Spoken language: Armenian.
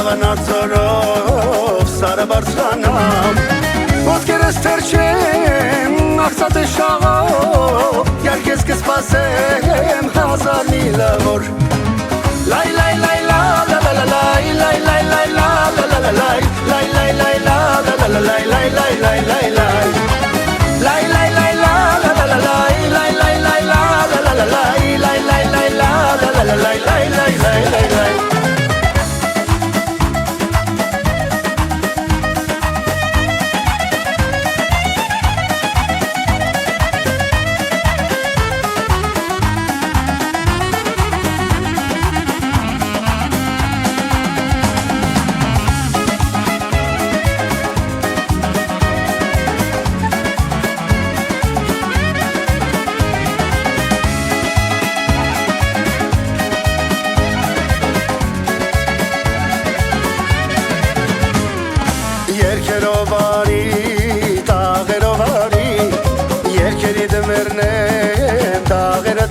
Աղանարձորով սարը բարձրանամ Ոտքերս թրջեմ աղցատը շաղով Երգես կսպասեմ հազար միլավոր Լայ լայ լայ լա լա լա լա լայ լայ լայ լայ լա լա լա լա լայ լայ լայ լայ լա լա լա լա լայ լայ լայ լայ լայ լայ Լայ լայ լայ լա լա լա լա լայ լայ լայ լայ լա լա լա լա լայ լայ լայ լայ լա լա լա լա լայ լայ լայ լայ լայ լայ Երկերով արի, տաղերով արի Երկերի դմերն եմ, տաղերը